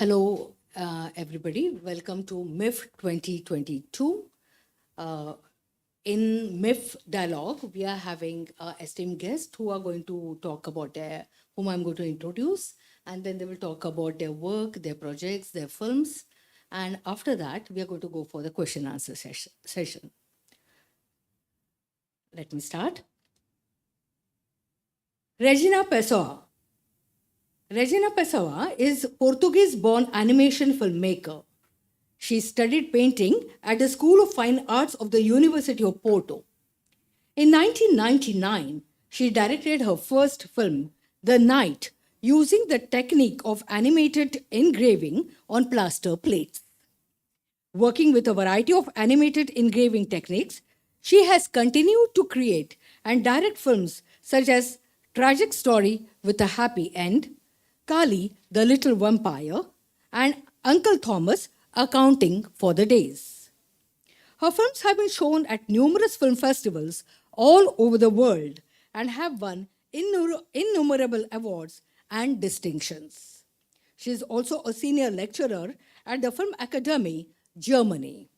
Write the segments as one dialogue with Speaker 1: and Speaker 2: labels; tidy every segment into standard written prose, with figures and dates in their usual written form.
Speaker 1: Hello, everybody. Welcome to MIFF 2022. In MIFF Dialogue, we are having esteemed guests who are going to talk about whom I'm going to introduce, and then they will talk about their work, their projects, their films. And after that, we are going to go for the question answer session. Let me start. Regina Pessoa. Regina Pessoa is Portuguese-born animation filmmaker. She studied painting at the School of Fine Arts of the University of Porto. In 1999, she directed her first film, The Night, using the technique of animated engraving on plaster plates. Working with a variety of animated engraving techniques, she has continued to create and direct films such as Tragic Story with a Happy End, Kali, the Little Vampire, and Uncle Thomas, Accounting for the Days. Her films have been shown at numerous film festivals all over the world and have won innumerable awards and distinctions. She is also a senior lecturer at the Film Academy, Germany.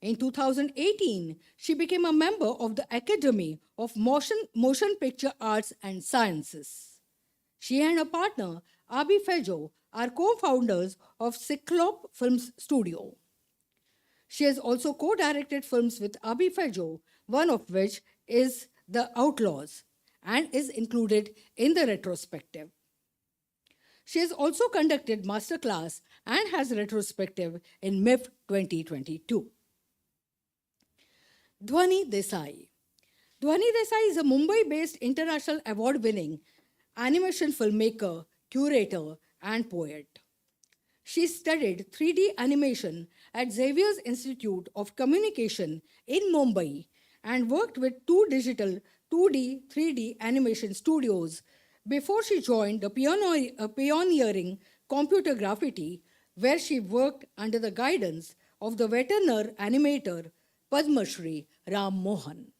Speaker 1: In 2018, she became a member of the Academy of Motion Picture Arts and Sciences. She and her partner, Abi Fejo, are co-founders of Cyclop Films Studio. She has also co-directed films with Abi Fejo, one of which is The Outlaws, and is included in the Retrospective. She has also conducted masterclass and has retrospective in MIFF 2022. Dwani Desai. Dwani Desai is a Mumbai-based international award-winning animation filmmaker, curator, and poet. She studied 3D animation at Xavier's Institute of Communication in Mumbai and worked with two digital 2D, 3D animation studios before she joined the pioneering Computer Graffiti, where she worked under the guidance of the veteran animator Padma Shri Ram Mohan.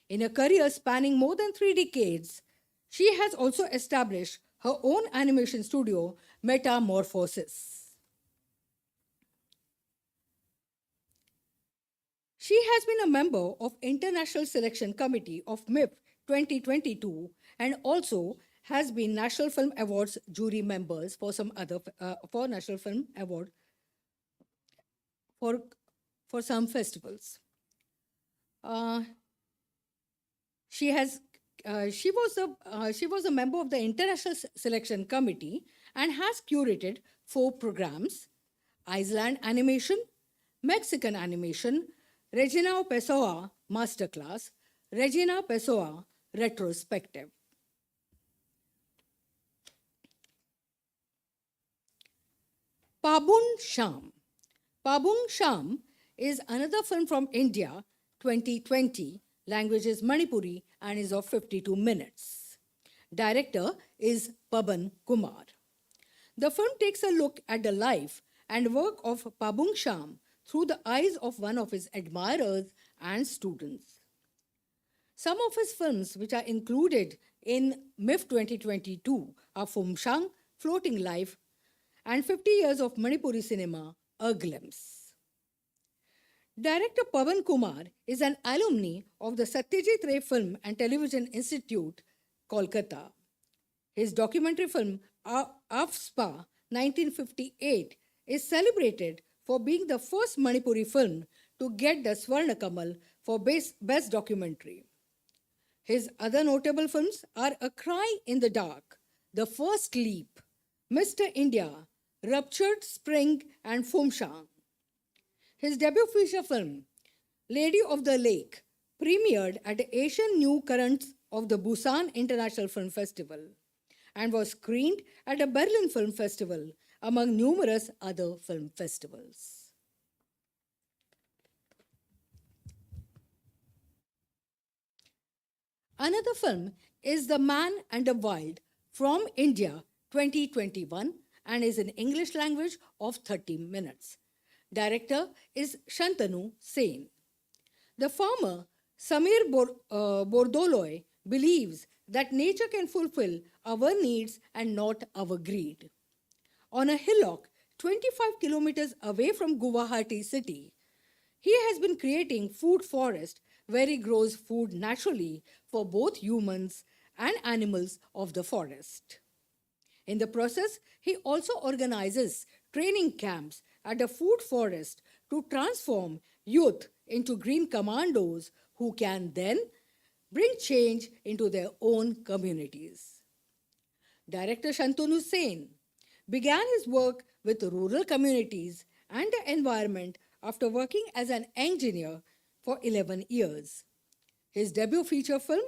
Speaker 1: In a career spanning more than 3 decades, she has also established her own animation studio, Metamorphosis. She has been a member of International Selection Committee of MIFF 2022 and also has been National Film Awards jury members for some other for National Film Award for some festivals. She was a member of the International Selection Committee and has curated 4 programs: Iceland Animation, Mexican Animation, Regina Pessoa Masterclass, Regina Pessoa Retrospective. PABUNG SYAM. PABUNG SYAM is another film from India, 2020. Language is Manipuri and is of 52 minutes. Director is Pavan Kumar. The film takes a look at the life and work of PABUNG SYAM through the eyes of one of his admirers and students. Some of his films which are included in MIFF 2022 are Fumshang, Floating Life, and 50 Years of Manipuri Cinema, A Glimpse. Director Pavan Kumar is an alumni of the Satyajit Ray Film and Television Institute, Kolkata. His documentary film, Afspa 1958, is celebrated for being the first Manipuri film to get the Swarna Kamal for Best Documentary. His other notable films are A Cry in the Dark, The First Leap, Mr. India, Ruptured Spring, and Fumshang. His debut feature film, Lady of the Lake, premiered at the Asian New Currents of the Busan International Film Festival and was screened at the Berlin Film Festival, among numerous other film festivals. Another film is The Man and the Wild from India 2021 and is in English language of 30 minutes. Director is Shantanu Sen. The farmer, Samir Bordoloi, believes that nature can fulfill our needs and not our greed. on a hillock 25 kilometers away from Guwahati city. He has been creating food forest where he grows food naturally for both humans and animals of the forest. In the process, he also organizes training camps at the food forest to transform youth into green commandos who can then bring change into their own communities. Director Shantanu Sen began his work with rural communities and the environment after working as an engineer for 11 years. His debut feature film,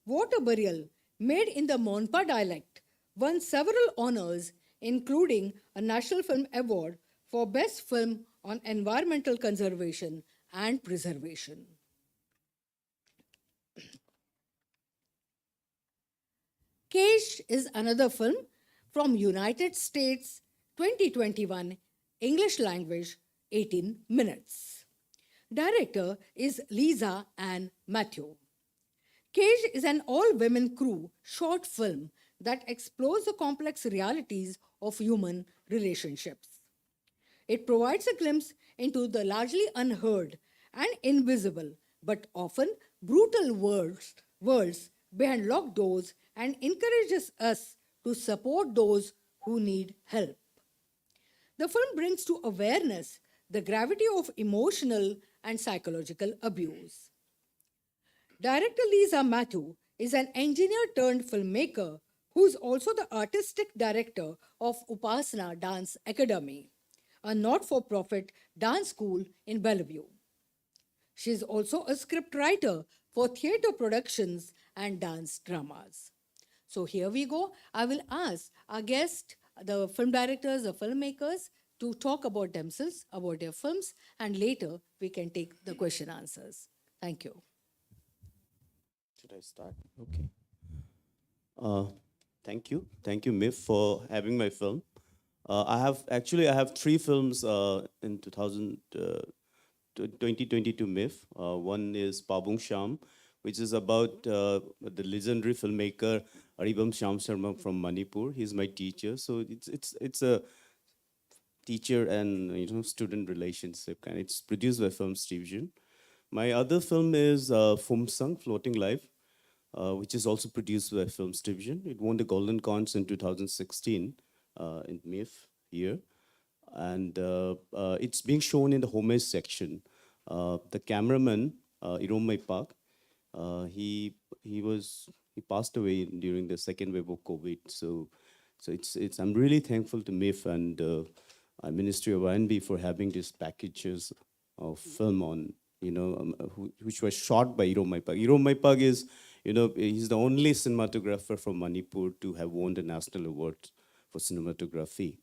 Speaker 1: Water Burial, made in the Monpa dialect, won several honors, including a National Film Award for Best Film on Environmental Conservation and Preservation. Cage is another film from United States, 2021, English language, 18 minutes. Director is Lisa Ann Matthew. Cage is an all-women crew short film that explores the complex realities of human relationships. It provides a glimpse into the largely unheard and invisible, but often brutal worlds behind locked doors and encourages us to support those who need help. The film brings to awareness the gravity of emotional and psychological abuse. Director Lisa Matthew is an engineer turned filmmaker who is also the artistic director of Upasana Dance Academy, a not for profit dance school in Bellevue. She is also a script writer for theatre productions and dance dramas. So here we go. I will ask our guest, the film directors, the filmmakers, to talk about themselves, about their films, and later we can take the question answers. Thank you.
Speaker 2: Should I start? Okay. Uh, Thank you, MIFF, for having my film. I have three films in 2022 MIFF. One is PABUNG Sham, which is about the legendary filmmaker Aribam Sham Sharma from Manipur. He's my teacher, so it's a teacher and student relationship, and it's produced by Films Division. My other film is Fumsang, Floating Life, which is also produced by Films Division. It won the Golden Conch in 2016 in MIFF here. And it's being shown in the homage section. The cameraman, Iromai Park, he passed away during the second wave of COVID. So I'm really thankful to MIFF and Ministry of R&B for having these packages of film on, which was shot by Iromai Park. Iromai Park is, he's the only cinematographer from Manipur to have won the national award for cinematography.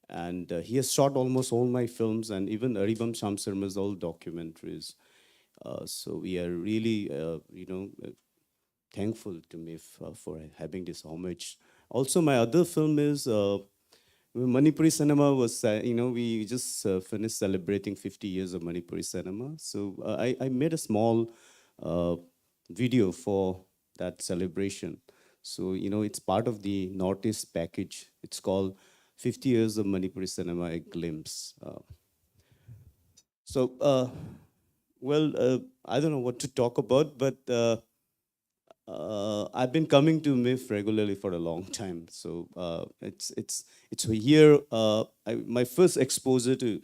Speaker 2: And he has shot almost all my films, and even Aribam Shamsarma's all documentaries. So we are really, thankful to MIFF for having this homage. Also, my other film is Manipuri cinema was, we just finished celebrating 50 years of Manipuri cinema. So I made a small video for that celebration. So, it's part of the Northeast package. It's called 50 Years of Manipuri Cinema, A Glimpse. I don't know what to talk about, but I've been coming to MIFF regularly for a long time. So it's here. My first exposure to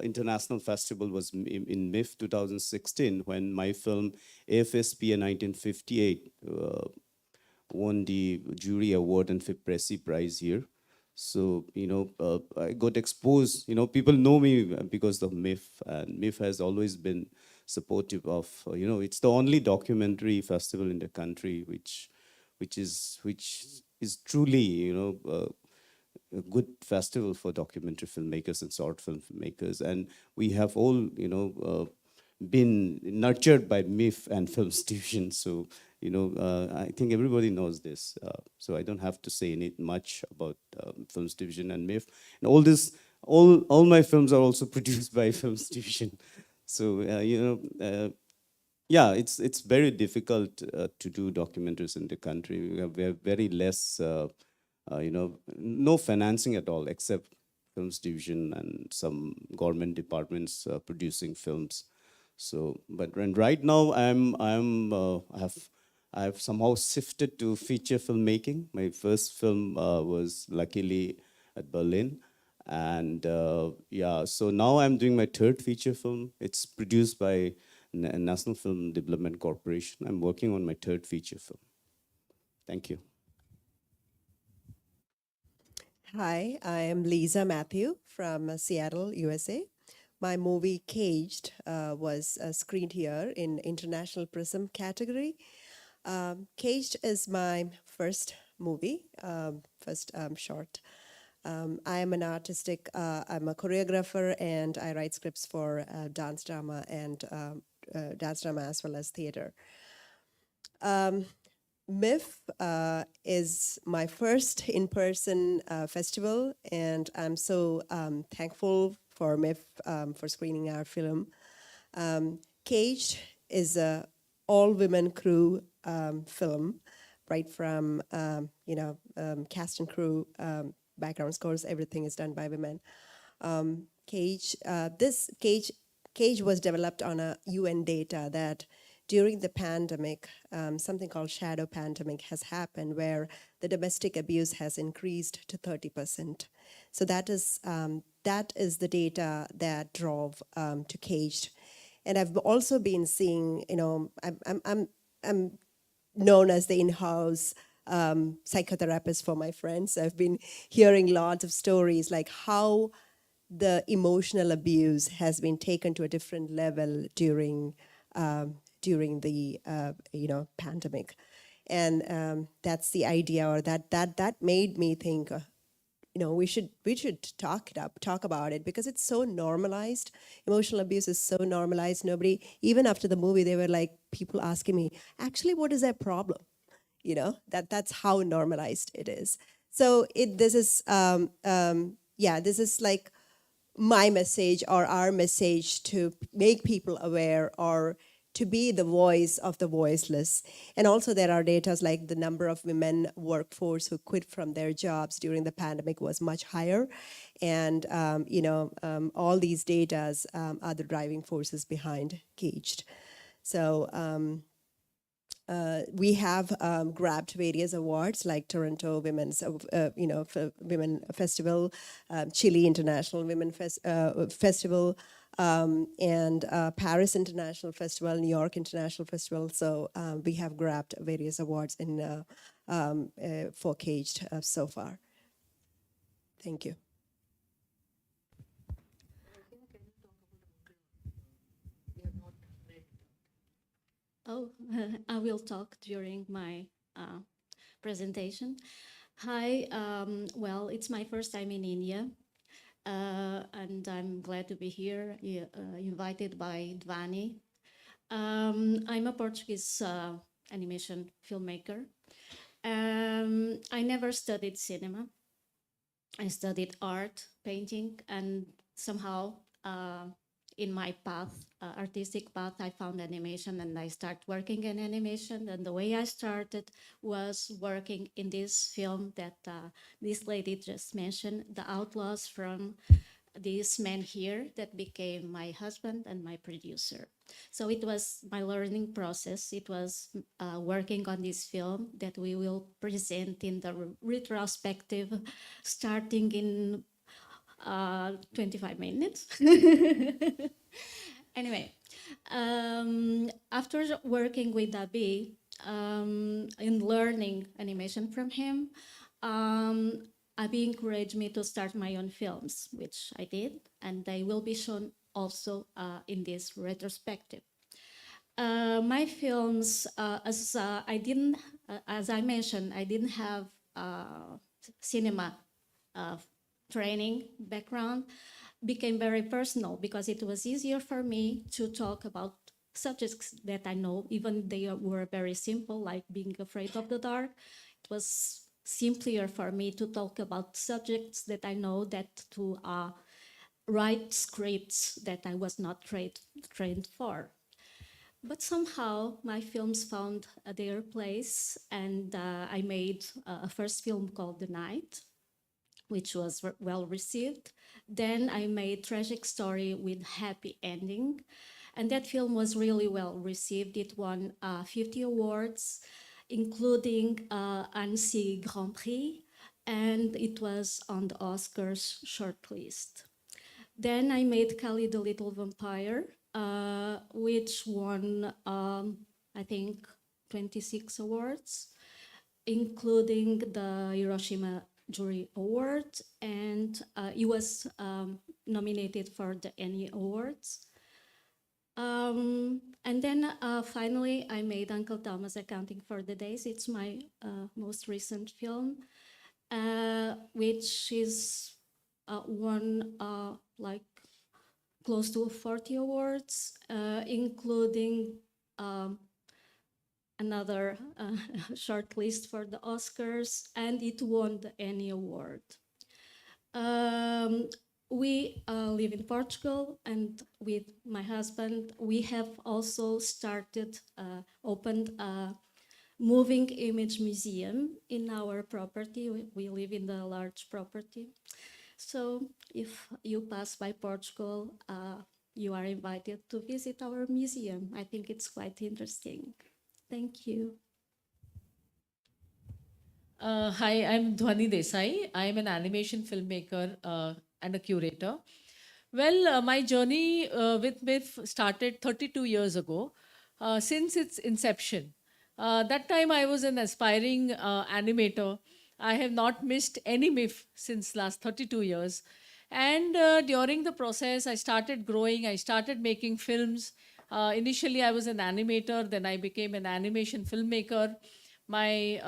Speaker 2: international festival was in MIFF 2016 when my film AFSPA 1958 won the jury award and FIPRESI prize here. So, I got exposed, people know me because of MIFF, and MIFF has always been supportive of, it's the only documentary festival in the country which is truly, a good festival for documentary filmmakers and short film filmmakers. And we have all, been nurtured by MIFF and Films Division. So, I think everybody knows this. So I don't have to say much about Films Division and MIFF. And all my films are also produced by Films Division. So, yeah, it's very difficult to do documentaries in the country. We have very less, no financing at all, except films division and some government departments producing films. So, but right now I have somehow shifted to feature filmmaking. My first film was luckily at Berlin, and yeah, so now I'm doing my third feature film. It's produced by National Film Development Corporation. I'm working on my third feature film. Thank you.
Speaker 3: Hi, I am Lisa Matthew from Seattle, USA. My movie Caged was screened here in International Prism category. Caged is my first movie, first short. I am an artistic, I'm a choreographer, and I write scripts for dance drama and dance drama as well as theater. MIFF is my first in-person festival, and I'm so thankful for MIFF for screening our film. Caged is a all-women crew film, right from cast and crew, background scores, everything is done by women. Cage was developed on a UN data that during the pandemic, something called shadow pandemic has happened where the domestic abuse has increased to 30%. So that is the data that drove to Caged. And I've also been seeing, I'm known as the in-house psychotherapist for my friends. I've been hearing lots of stories like how the emotional abuse has been taken to a different level during the pandemic, and that's the idea, or that made me think. We should talk about it because it's so normalized. Emotional abuse is so normalized. Nobody, even after the movie, they were like people asking me, actually, what is their problem? That's how normalized it is. So this is like my message or our message to make people aware or to be the voice of the voiceless. And also there are data like the number of women workforce who quit from their jobs during the pandemic was much higher. And, all these data are the driving forces behind Caged. So we have grabbed various awards like Toronto Women's, Women Festival, Chile International Women Festival, and Paris International Festival, New York International Festival. So we have grabbed various awards for Caged so far. Thank you.
Speaker 4: Oh, I will talk during my presentation. Hi, well, it's my first time in India, and I'm glad to be here, invited by Dwani. I'm a Portuguese animation filmmaker. I never studied cinema. I studied art, painting, and somehow in my path, artistic path, I found animation and I started working in animation. And the way I started was working in this film that this lady just mentioned, The Outlaws, from this man here that became my husband and my producer. So it was my learning process. It was working on this film that we will present in the retrospective starting in 25 minutes. Anyway, after working with Abi and learning animation from him, Abi encouraged me to start my own films, which I did, and they will be shown also in this retrospective. My films, as I mentioned, I didn't have cinema training background, became very personal because it was easier for me to talk about subjects that I know, even they were very simple, like being afraid of the dark. It was simpler for me to talk about subjects that I know that to write scripts that I was not trained for. But somehow my films found their place, and I made a first film called The Night, which was well received. Then I made Tragic Story with Happy Ending, and that film was really well received. It won 50 awards, including Annecy Grand Prix, and it was on the Oscars shortlist. Then I made Kali the Little Vampire, which won, I think, 26 awards, including the Hiroshima Jury Award, and he was nominated for the Annie Awards. And then finally, I made Uncle Thomas Accounting for the Days. It's my most recent film, which is won like close to 40 awards, including another short list for the Oscars, and it won the Annie Award. We live in Portugal, and with my husband, we have also opened a moving image museum in our property. We live in the large property. So if you pass by Portugal, you are invited to visit our museum. I think it's quite interesting. Thank you.
Speaker 5: Hi, I'm Dwani Desai. I'm an animation filmmaker and a curator. Well, my journey with MIFF started 32 years ago, since its inception. That time I was an aspiring animator. I have not missed any MIFF since last 32 years. And during the process, I started growing. I started making films. Initially, I was an animator. Then I became an animation filmmaker. My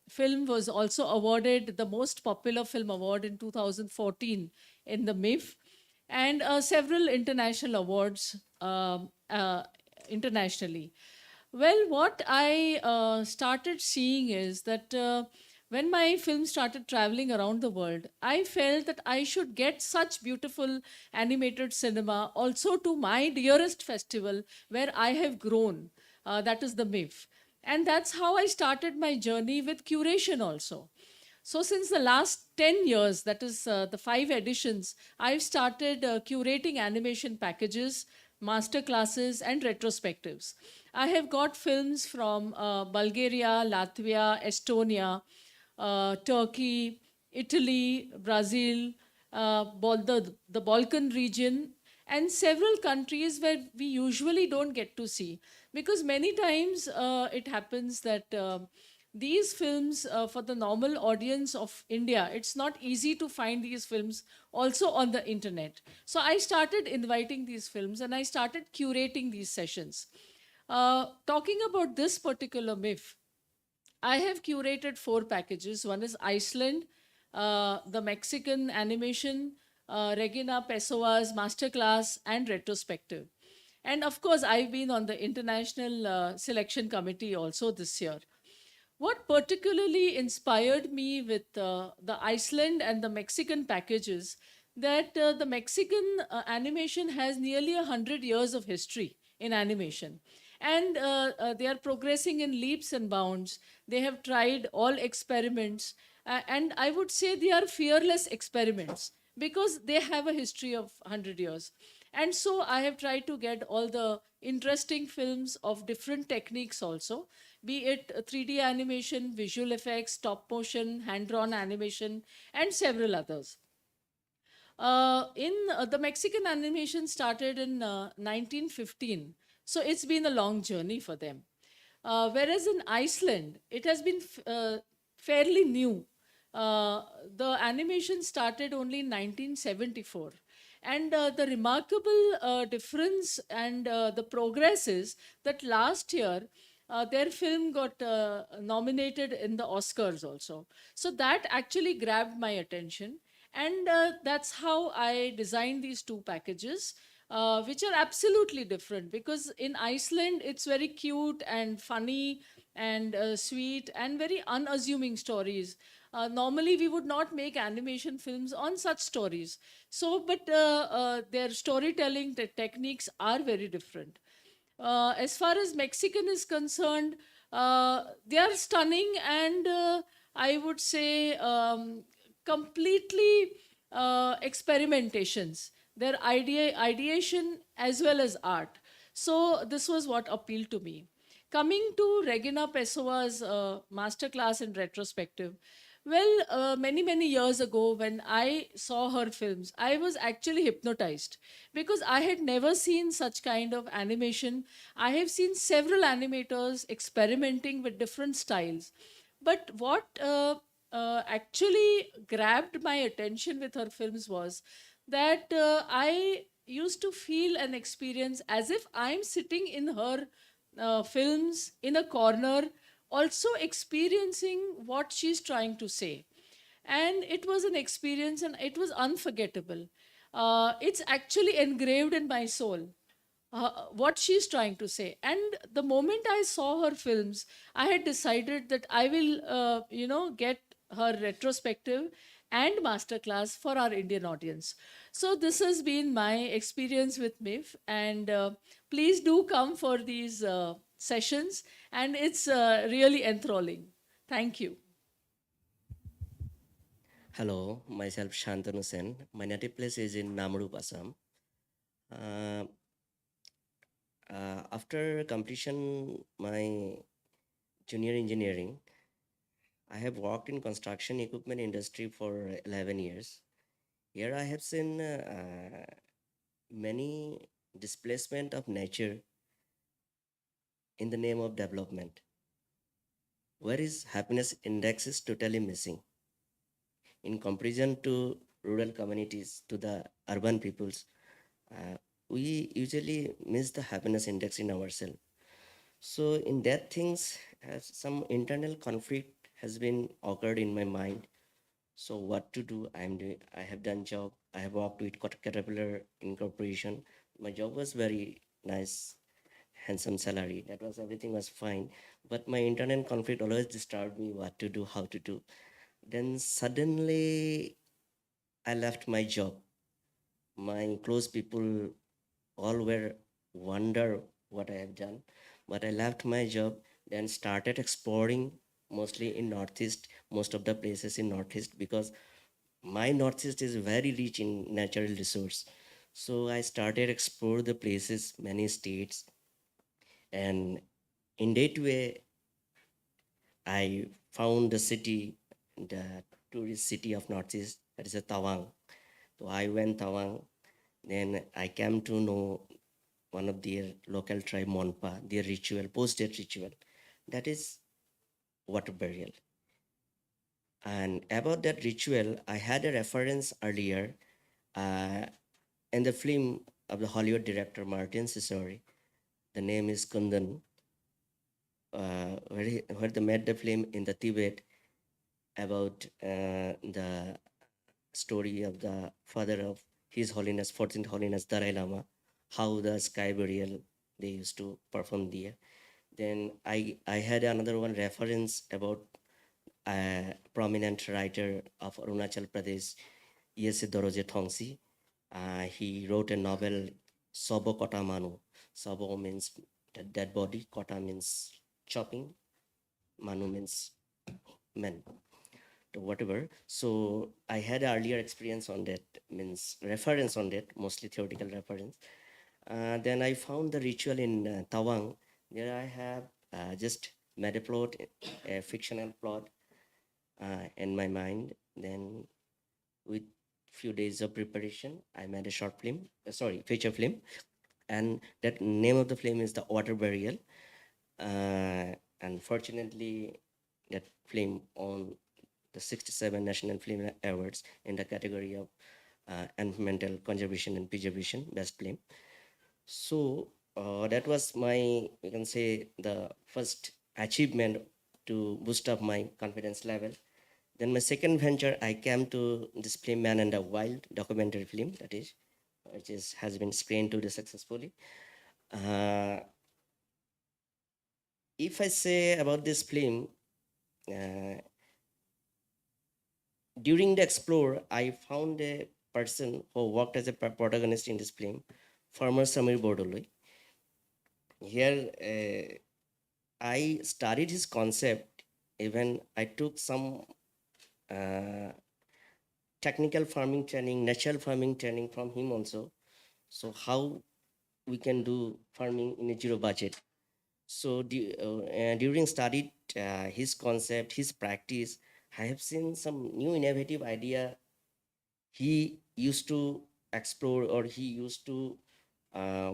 Speaker 5: film was also awarded the most popular film award in 2014 in the MIFF, and several international awards internationally. Well, what I started seeing is that when my film started traveling around the world, I felt that I should get such beautiful animated cinema also to my dearest festival where I have grown, that is the MIFF. And that's how I started my journey with curation also. So since the last 10 years, that is the 5 editions, I've started curating animation packages, master classes, and retrospectives. I have got films from Bulgaria, Latvia, Estonia, Turkey, Italy, Brazil, the Balkan region, and several countries where we usually don't get to see. Because many times it happens that these films, for the normal audience of India, it's not easy to find these films also on the internet. So I started inviting these films and I started curating these sessions. Talking about this particular MIFF, I have curated 4 packages. One is Iceland, the Mexican animation, Regina Pessoa's masterclass, and retrospective. And of course, I've been on the international selection committee also this year. What particularly inspired me with the Iceland and the Mexican packages, that the Mexican animation has nearly 100 years of history in animation. And they are progressing in leaps and bounds. They have tried all experiments. And I would say they are fearless experiments because they have a history of 100 years. And so I have tried to get all the interesting films of different techniques also, be it 3D animation, visual effects, stop motion, hand-drawn animation, and several others. The Mexican animation started in 1915, so it's been a long journey for them. Whereas in Iceland, it has been fairly new. The animation started only in 1974. And the remarkable difference and the progress is that last year, their film got nominated in the Oscars also. So that actually grabbed my attention. And that's how I designed these 2 packages, which are absolutely different, because in Iceland, it's very cute and funny and sweet and very unassuming stories. Normally, we would not make animation films on such stories. So, but their storytelling techniques are very different. As far as Mexican is concerned, they are stunning and I would say completely experimentations, their ideation as well as art. So this was what appealed to me. Coming to Regina Pessoa's masterclass in retrospective, well, many years ago, when I saw her films, I was actually hypnotized because I had never seen such kind of animation. I have seen several animators experimenting with different styles. But what actually grabbed my attention with her films was that I used to feel and experience as if I'm sitting in her films in a corner, also experiencing what she's trying to say. And it was an experience and it was unforgettable. It's actually engraved in my soul, what she's trying to say. And the moment I saw her films, I had decided that I will, get her retrospective and masterclass for our Indian audience. So this has been my experience with MIFF, and please do come for these sessions, and it's really enthralling. Thank you.
Speaker 6: Hello, myself Shantanu Sen. My native place is in Namrup, Assam. Uh, after completion my junior engineering, I have worked in construction equipment industry for 11 years. Here I have seen many displacement of nature in the name of development. Where is happiness index is totally missing. In comparison to rural communities, to the urban peoples, we usually miss the happiness index in ourselves. So in that things, some internal conflict has been occurred in my mind. So what to do? I'm doing. I have done job. I have worked with Caterpillar Incorporation. My job was very nice, handsome salary. That was everything was fine. But my internal conflict always disturbed me. What to do? How to do? Then suddenly I left my job. My close people all were wonder what I have done. But I left my job, then started exploring mostly in Northeast, most of the places in Northeast, because my Northeast is very rich in natural resource. So I started explore the places, many states, and in that way, I found the city, the tourist city of Northeast, that is a Tawang. So I went Tawang, then I came to know one of their local tribe Monpa, their ritual, post-death ritual, that is water burial. And about that ritual, I had a reference earlier uh, in the film of the Hollywood director Martin Scorsese. The name is Kundan, where they made the film in the Tibet about the story of the father of His Holiness, 14th Holiness Dalai Lama, how the sky burial they used to perform there. Then I had another one reference about a prominent writer of Arunachal Pradesh, Yese Doroje Thongsi. He wrote a novel, Sobo Kota Manu. Sobo means dead body, Kota means chopping, Manu means men, to whatever. So I had earlier experience on that, means reference on that, mostly theoretical reference. Then I found the ritual in Tawang. There I have just made a plot, a fictional plot in my mind. Then with few days of preparation, I made a short film, feature film. And that name of the film is The Water Burial. Unfortunately, that film on the 67 National Film Awards in the category of environmental conservation and preservation, best film. So that was my, you can say, the first achievement to boost up my confidence level. Then my second venture, I came to this film Man and the Wild documentary film, that is, which is has been screened to the successfully. Uh, if I say about this film, uh, during the explore, I found a person who worked as a protagonist in this film, Farmer Samir Bordoloi. Here, I studied his concept. Even I took some technical farming training, natural farming training from him also. So how we can do farming in a zero budget. So during studied his concept, his practice, I have seen some new innovative idea he used to explore, or he used to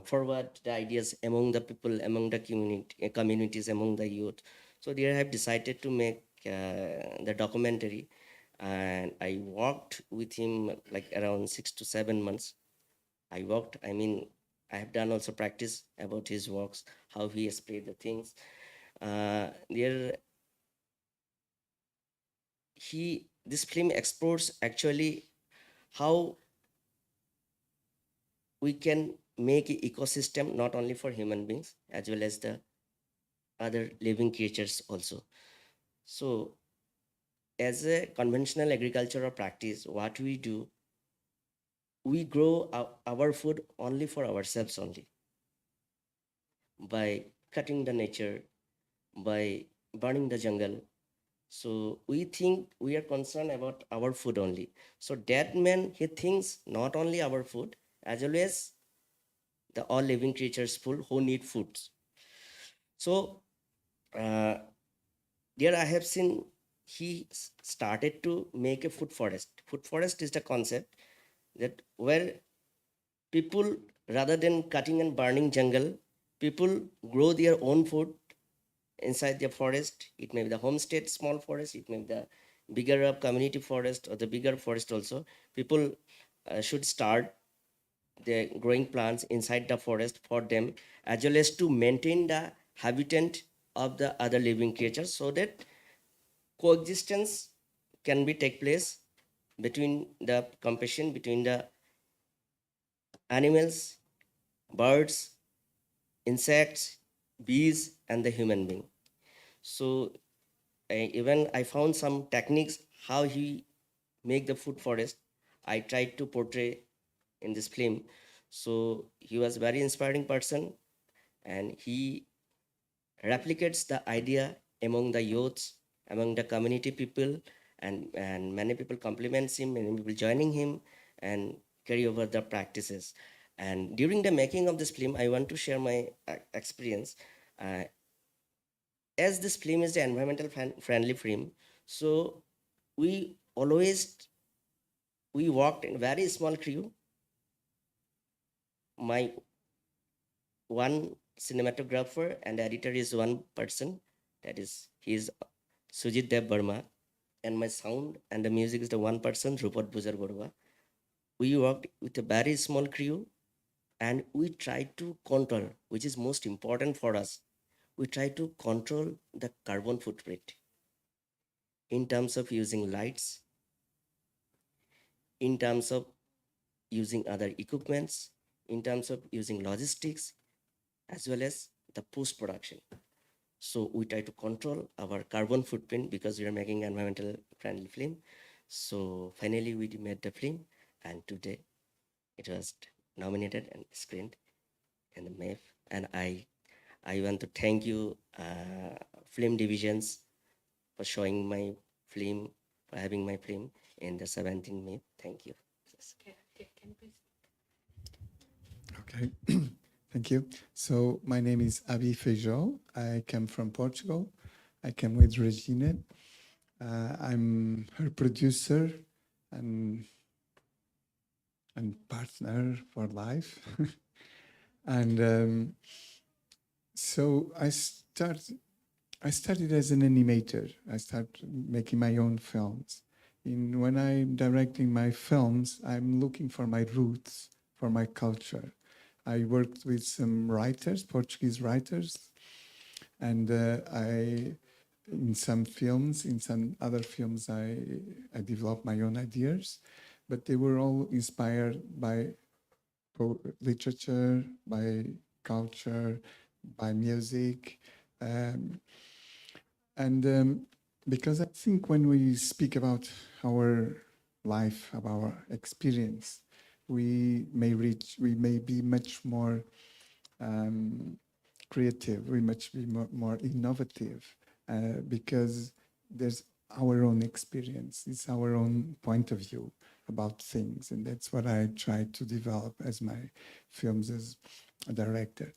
Speaker 6: forward the ideas among the people, among the communities, among the youth. So there I have decided to make the documentary, and I worked with him like around 6 to 7 months. I mean, I have done also practice about his works, how he explained the things. There, this film explores actually how we can make an ecosystem not only for human beings as well as the other living creatures also. So, as a conventional agricultural practice, what we do, we grow our food only for ourselves only by cutting the nature, by burning the jungle. So we think we are concerned about our food only. So that man, he thinks not only our food as well as the all living creatures food who need food. So uh, there I have seen he started to make a food forest. Food forest is the concept that where people, rather than cutting and burning jungle, people grow their own food inside the forest. It may be the homestead small forest, it may be the bigger community forest or the bigger forest also. People should start the growing plants inside the forest for them, as well as to maintain the habitat of the other living creatures, so that coexistence can be take place between the competition between the animals, birds, insects, bees, and the human being. So even I found some techniques how he make the food forest. I tried to portray in this film. So he was very inspiring person, and he replicates the idea among the youths, among the community people, and many people compliments him, many people joining him and carry over the practices. And during the making of this film, I want to share my experience. Uh, as this film is the environmental friendly film, so we always we worked in very small crew. My one cinematographer and editor is one person, that is he is Sujit Dev Burma, and my sound and the music is the one person, Rupert Bujar Borua. We worked with a very small crew, and we tried to control, which is most important for us. We try to control the carbon footprint in terms of using lights, in terms of using other equipments, in terms of using logistics, as well as the post production. So we try to control our carbon footprint because we are making environmental friendly film. So finally we made the film, and today it was nominated and screened in the MIFF. And I want to thank you, film divisions, for showing my film, for having my film in the 17th MIFF. Thank you.
Speaker 7: Okay, thank you. So my name is Abi Feijó. I come from Portugal. I came with Regina. I'm her producer and partner for life. And so I started as an animator. I started making my own films. When I'm directing my films, I'm looking for my roots, for my culture. I worked with some writers, Portuguese writers, and in some films, in some other films, I developed my own ideas, but they were all inspired by literature, by culture, by music. Because I think when we speak about our life, about our experience, we may be much more creative, we much be more innovative, because there's our own experience, it's our own point of view. about things, and that's what I try to develop as my films as a director.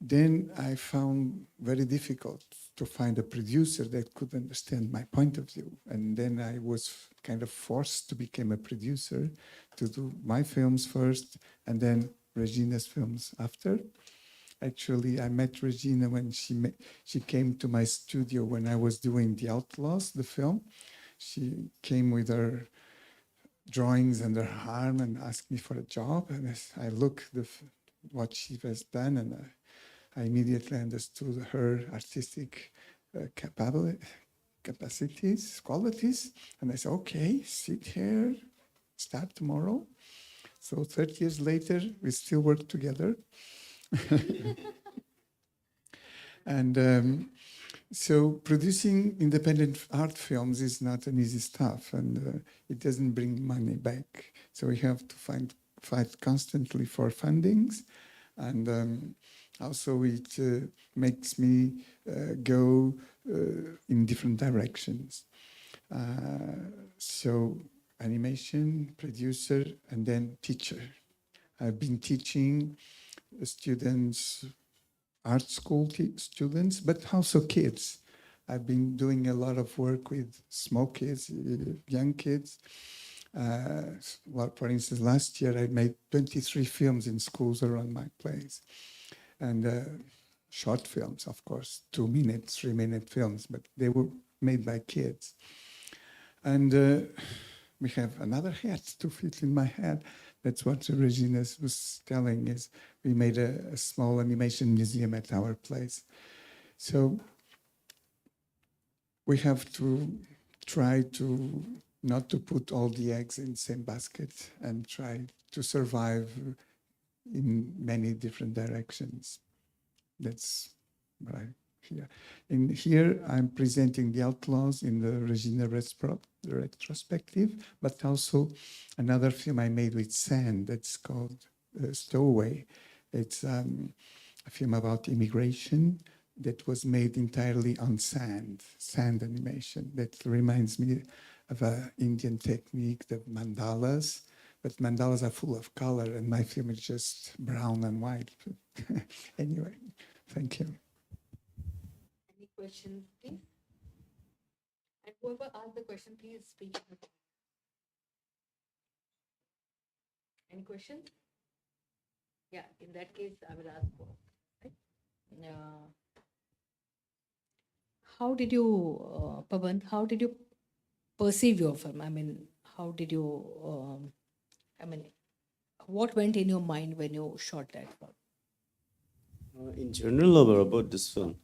Speaker 7: Then I found very difficult to find a producer that could understand my point of view. And then I was kind of forced to become a producer to do my films first and then Regina's films after. Actually, I met Regina when she came to my studio when I was doing The Outlaws, the film. She came with her drawings under her arm and asked me for a job. And as I looked what she has done, and I immediately understood her artistic capacities, qualities. And I said, okay, sit here, start tomorrow. So 30 years later, we still work together. And so producing independent art films is not an easy stuff, and it doesn't bring money back. So we have to fight constantly for fundings, and also it makes me go in different directions. So animation, producer, and then teacher. I've been teaching students, art school students, but also kids. I've been doing a lot of work with small kids, young kids. Well, for instance, last year I made 23 films in schools around my place. And short films, of course, 2-minute, 3-minute films, but they were made by kids. And we have another hat to fit in my head. That's what Regina was telling is we made a small animation museum at our place. So we have to try to not to put all the eggs in the same basket and try to survive in many different directions. That's what I hear. In here, I'm presenting The Outlaws in the Regina Retrospective, but also another film I made with sand that's called Stowaway. It's a film about immigration that was made entirely on sand animation. That reminds me of an Indian technique, the mandalas, but mandalas are full of color and my film is just brown and white. Anyway, thank you.
Speaker 1: Any questions, please? And whoever asked the question, please speak. Any questions? Yeah, in that case, I will ask for. Right? How did you, Pawan, how did you perceive your film? I mean, how did you, what went in your mind when you shot that film?
Speaker 2: In general, or about this film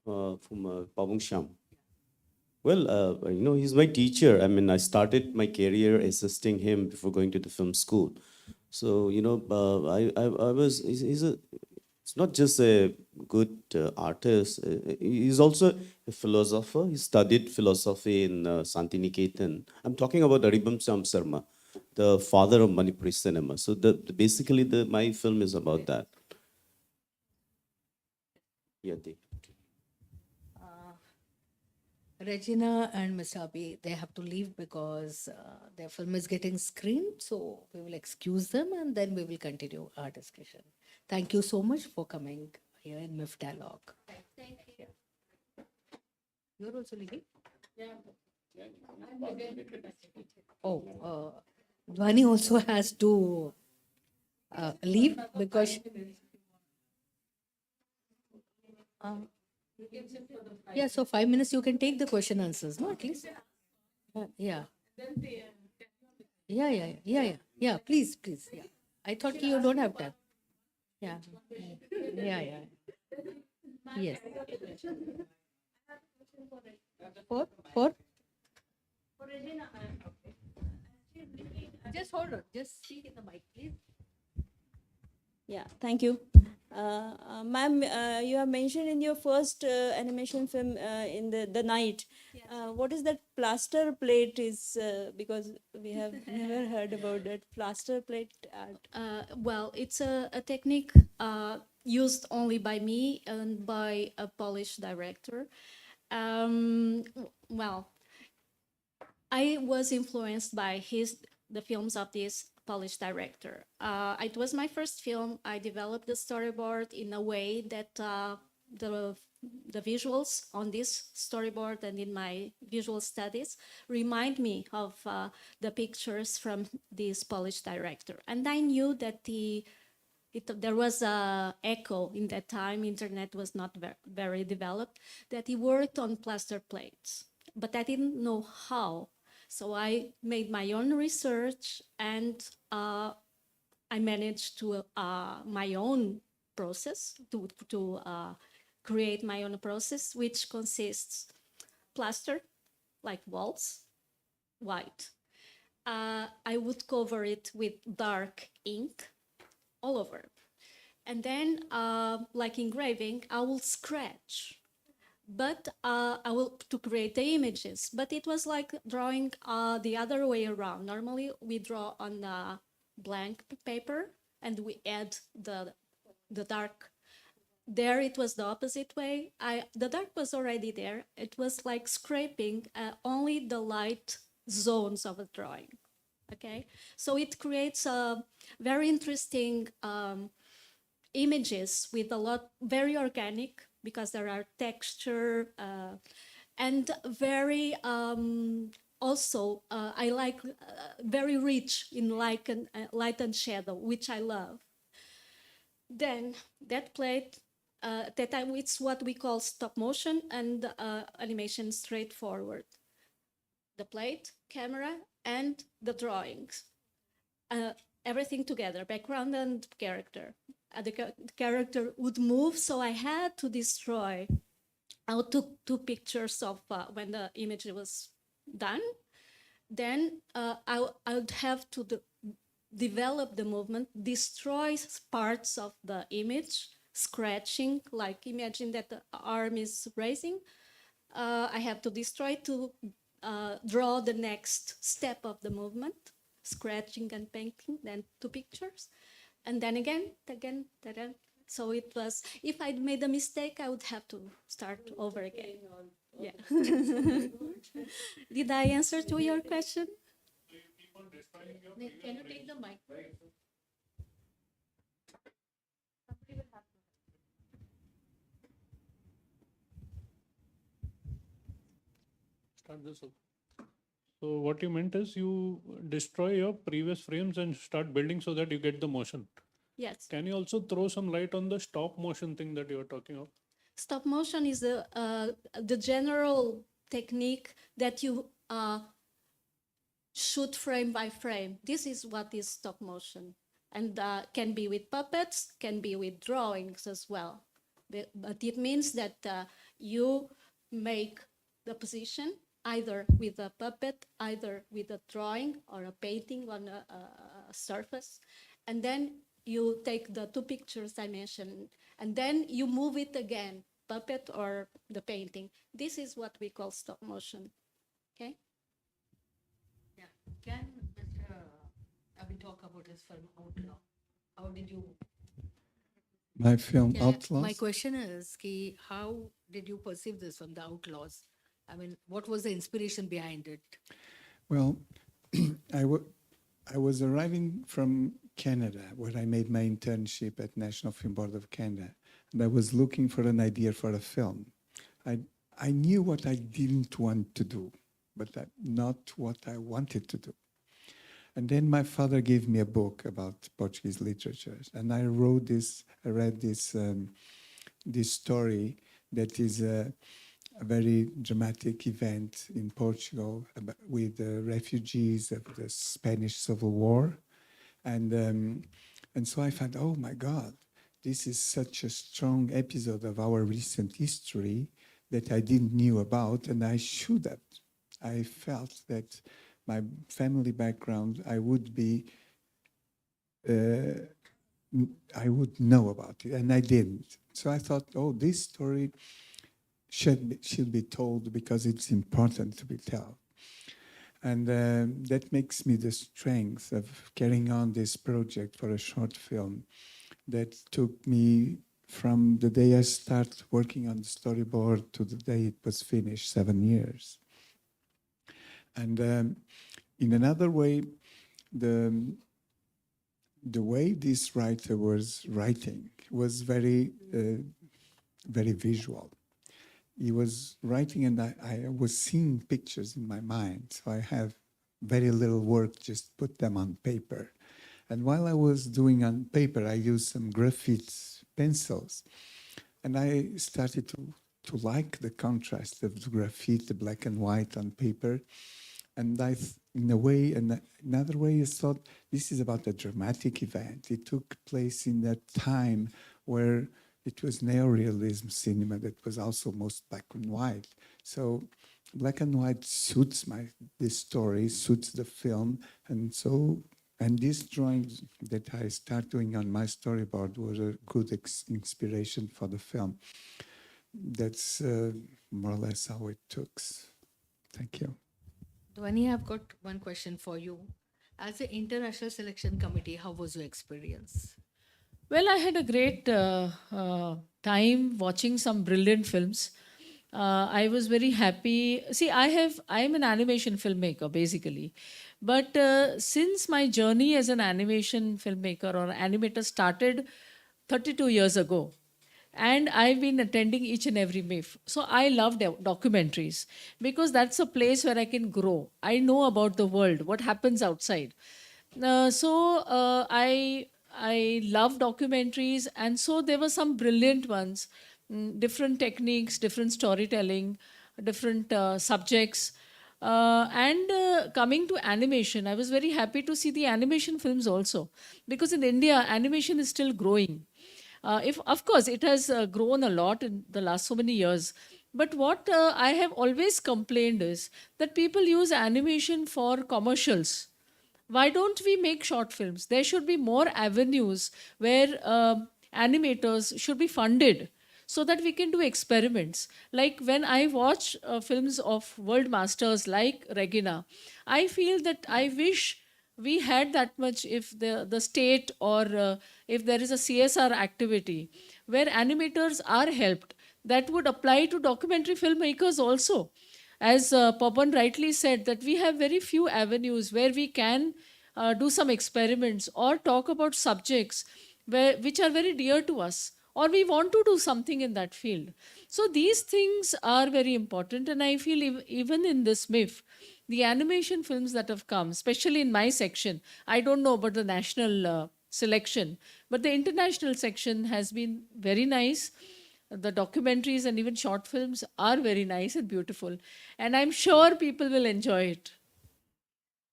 Speaker 2: from PABUNG SYAM. Well, he's my teacher. I mean, I started my career assisting him before going to the film school. So, it's not just a good artist. He's also a philosopher. He studied philosophy in Santiniketan. I'm talking about Aribam Sam Sarma, the father of Manipuri cinema. So basically, my film is about that. Yeah,
Speaker 1: Regina and Mr. Abi, they have to leave because their film is getting screened. So we will excuse them and then we will continue our discussion. Thank you so much for coming here in MIFF Dialogue. Thank you. You're also leaving? Yeah. Oh, Dwani also has to leave because. Yeah, so 5 minutes you can take the question answers, no, at least. Yeah. Yeah. Please. Yeah. I thought you don't have time. Yeah. Yeah. Yes. For? Just hold on. Just speak in the mic, please.
Speaker 8: Yeah, thank you. Ma'am, you have mentioned in your first animation film in the night. What is that plaster plate is, because we have never heard about that plaster plate art.
Speaker 4: Well, it's a technique used only by me and by a Polish director. Well, I was influenced by the films of this Polish director. It was my first film. I developed the storyboard in a way that the the visuals on this storyboard and in my visual studies remind me of the pictures from this Polish director. And I knew that there was a echo in that time. Internet was not very developed. That he worked on plaster plates, but I didn't know how. So I made my own research, and I managed to my own process to create my own process, which consists plaster, like walls, white. I would cover it with dark ink all over. And then, like engraving, I will scratch, but I will to create the images. But it was like drawing the other way around. Normally, we draw on blank paper and we add the dark. There, it was the opposite way. The dark was already there. It was like scraping only the light zones of a drawing. Okay, so it creates a very interesting images with a lot, very organic, because there are texture and very also I like very rich in light and shadow, which I love. Then that plate, that time it's what we call stop motion and animation straightforward. The plate, camera, and the drawings. Everything together, background and character. The character would move, so I had to destroy. I took two pictures of when the image was done. Then I would have to develop the movement, destroy parts of the image, scratching, like imagine that the arm is raising. I have to destroy to draw the next step of the movement, scratching and painting, then two pictures. And then again. So it was, if I'd made a mistake, I would have to start over again. Yeah. Did I answer to your question? Can you take the mic?
Speaker 9: Start this up. So what you meant is you destroy your previous frames and start building so that you get the motion.
Speaker 4: Yes.
Speaker 9: Can you also throw some light on the stop motion thing that you were talking of?
Speaker 4: Stop motion is the general technique that you shoot frame by frame. This is what is stop motion. And can be with puppets, can be with drawings as well. But it means that you make the position either with a puppet, either with a drawing or a painting on a surface. And then you take the two pictures I mentioned, and then you move it again, puppet or the painting. This is what we call stop motion. Okay?
Speaker 1: Yeah. Can Mr. Abi talk about his film Outlaw? How did you?
Speaker 7: My film
Speaker 1: My
Speaker 7: Outlaws.
Speaker 1: question is, how did you perceive this from the Outlaws? I mean, what was the inspiration behind it?
Speaker 7: Well, I was arriving from Canada, where I made my internship at National Film Board of Canada, and I was looking for an idea for a film. I knew what I didn't want to do, but not what I wanted to do. And then my father gave me a book about Portuguese literature, and I read this story that is a very dramatic event in Portugal with the refugees of the Spanish Civil War. And so I thought, oh my God, this is such a strong episode of our recent history that I didn't knew about, and I should have. I felt that my family background, I would know about it, and I didn't. So I thought, oh, this story should be told because it's important to be told. And that makes me the strength of carrying on this project for a short film that took me from the day I started working on the storyboard to the day it was finished, 7 years. And in another way, the way this writer was writing was very visual. He was writing, and I was seeing pictures in my mind. So I have very little work, just put them on paper. And while I was doing on paper, I used some graphite pencils. And I started to like the contrast of the graphite, the black and white on paper. And in a way, another way, I thought this is about a dramatic event. It took place in that time where it was neorealism cinema that was also most black and white. So black and white suits this story, suits the film. And these drawings that I start doing on my storyboard was a good inspiration for the film. That's more or less how it took. Thank you.
Speaker 1: Dwani, I've got one question for you. As an international selection committee, how was your experience?
Speaker 5: Well, I had a great time watching some brilliant films. I was very happy. See, I'm an animation filmmaker basically, but since my journey as an animation filmmaker or animator started 32 years ago, and I've been attending each and every MIFF. So I love documentaries because that's a place where I can grow. I know about the world, what happens outside. I love documentaries, and so there were some brilliant ones, different techniques, different storytelling, different subjects. Coming to animation, I was very happy to see the animation films also, because in India, animation is still growing. If of course it has grown a lot in the last so many years, but what I have always complained is that people use animation for commercials. Why don't we make short films? There should be more avenues where animators should be funded so that we can do experiments. Like when I watch films of world masters like Regina, I feel that I wish we had that much if the state or if there is a CSR activity where animators are helped, that would apply to documentary filmmakers also. As Pawan rightly said, that we have very few avenues where we can do some experiments or talk about subjects which are very dear to us, or we want to do something in that field. So these things are very important, and I feel even in this MIFF, the animation films that have come, especially in my section, I don't know about the national selection, but the international section has been very nice. The documentaries and even short films are very nice and beautiful, and I'm sure people will enjoy it.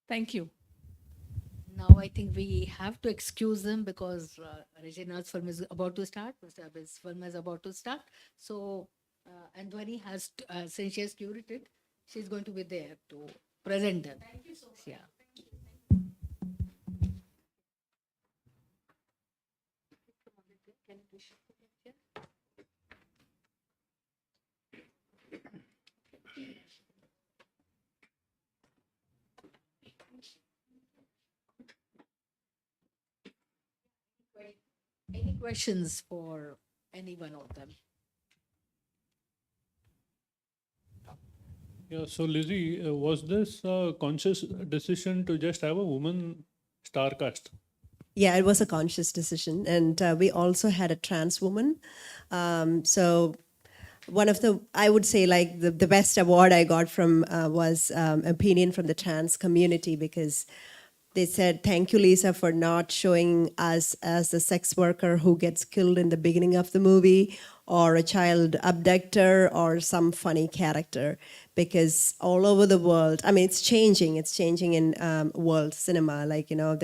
Speaker 5: Thank you.
Speaker 1: Now I think we have to excuse them because Regina's film is about to start. Mr. Abid's film is about to start. So, and Dwani has, since she has curated, she's going to be there to present them. Thank you so much. Yeah. Any questions for any one of them?
Speaker 9: Yeah, so Lizzie, was this a conscious decision to just have a woman star cast?
Speaker 3: Yeah, it was a conscious decision. And we also had a trans woman. So one of the, I would say like the best award I got from was opinion from the trans community, because they said, thank you, Lisa, for not showing us as the sex worker who gets killed in the beginning of the movie, or a child abductor, or some funny character. Because all over the world, I mean, it's changing in world cinema. Like, you know,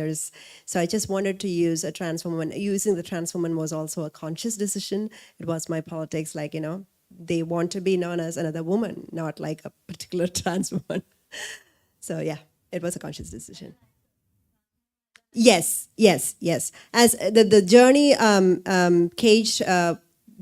Speaker 3: so I just wanted to use a trans woman. Using the trans woman was also a conscious decision. It was my politics, like, you know, they want to be known as another woman, not like a particular trans woman. So yeah, it was a conscious decision. Yes. As the journey, Cage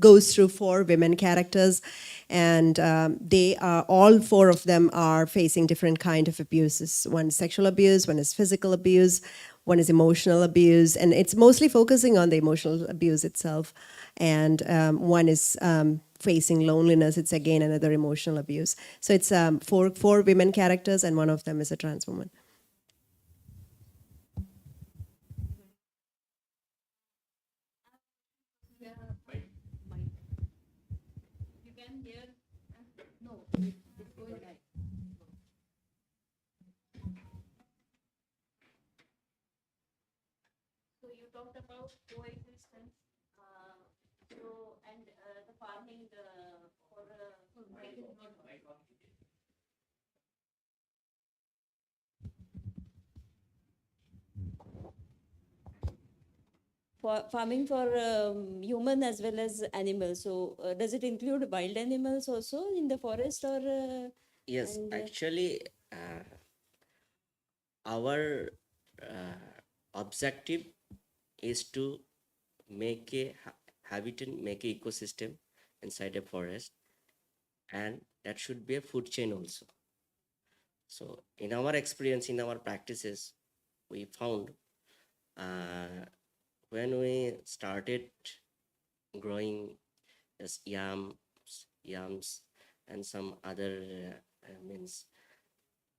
Speaker 3: goes through 4 women characters, and they are, all 4 of them are facing different kind of abuses. One is sexual abuse, one is physical abuse, one is emotional abuse, and it's mostly focusing on the emotional abuse itself. And one is facing loneliness. It's again another emotional abuse. So it's four women characters, and one of them is a trans woman.
Speaker 4: You can hear. No, it's going right. So you talked about coexistence. And the farming for
Speaker 8: for farming for human as well as animals. So does it include wild animals also in the forest or?
Speaker 6: Yes,
Speaker 8: and,
Speaker 6: actually, our objective is to make a habitat, make a ecosystem inside a forest, and that should be a food chain also. So in our experience, in our practices, we found when we started growing as yams, and some other means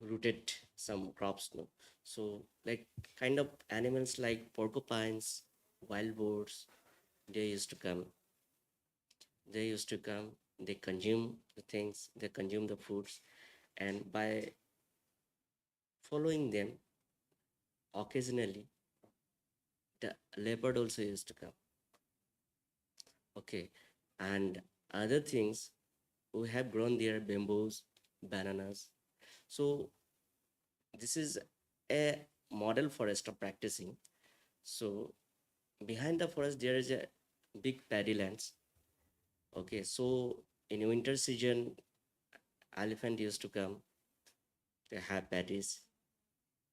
Speaker 6: rooted some crops, no. So like kind of animals like porcupines, wild boars, they used to come. They consume the things, they consume the foods, and by following them, occasionally the leopard also used to come. Okay, and other things, we have grown there bamboos, bananas. So this is a model forest of practicing. So behind the forest there is a big paddy lands. Okay, so in winter season, elephant used to come. They have paddies.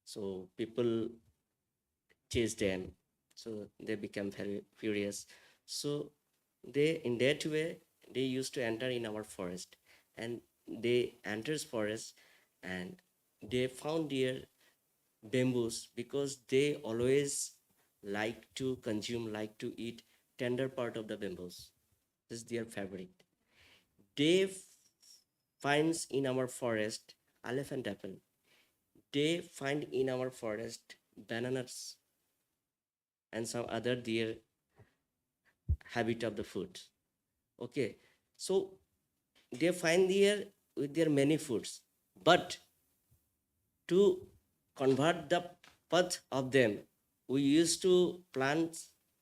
Speaker 6: So people chase them. So they become very furious. So they, in that way, they used to enter in our forest, and they enters forest, and they found their bamboos because they always like to consume, like to eat tender part of the bamboos. This is their favorite. They finds in our forest elephant apple. They find in our forest bananas and some other their habit of the food. Okay, so they find there with their many foods, but to convert the path of them, we used to plant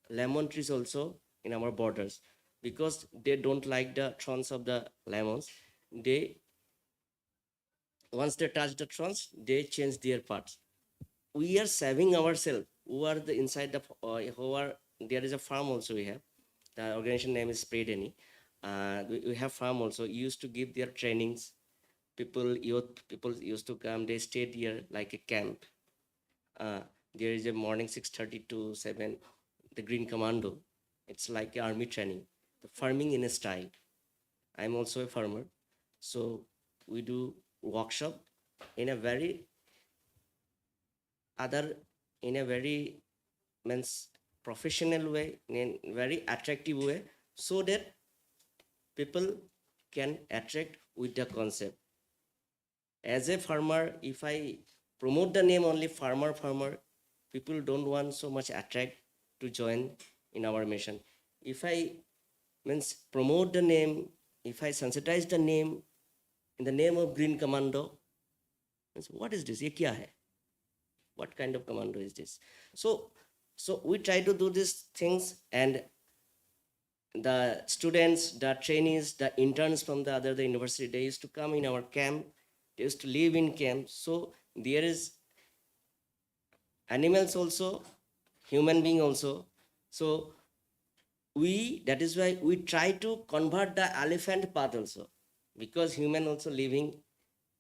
Speaker 6: lemon trees also in our borders, because they don't like the thorns of the lemons. They, once they touch the thorns, they change their paths. We are saving ourselves who are the inside the who are, there is a farm also. We have the organization name is Spreadany. We have farm also, used to give their trainings. Youth people used to come, they stayed here like a camp. There is a morning 6:30 to 7, the green commando. It's like army training, the farming in a style. I'm also a farmer, so we do workshop in a very other, in a very means professional way, in a very attractive way, so that people can attract with the concept. As a farmer, if I promote the name only farmer, people don't want so much attract to join in our mission. If I means promote the name, if I sensitize the name in the name of green commando, means what is this? Ye kya hai? What kind of commando is this? So we try to do these things, and the students, the trainees, the interns from the university, they used to come in our camp. They used to live in camp. So there is animals also, human being also. So that is why we try to convert the elephant path also, because human also living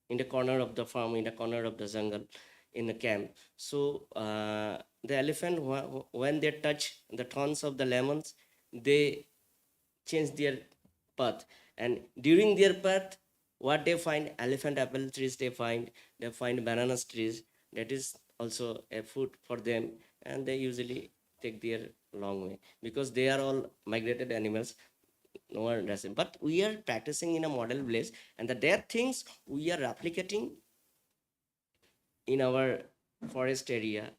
Speaker 6: in the corner of the farm, in the corner of the jungle, in the camp. So the elephant, when they touch the thorns of the lemons, they change their path, and during their path, what they find, elephant apple trees they find bananas trees. That is also a food for them, and they usually take their long way, because they are all migrated animals. no one doesn't. But we are practicing in a model village, and that there are things we are replicating in our forest area,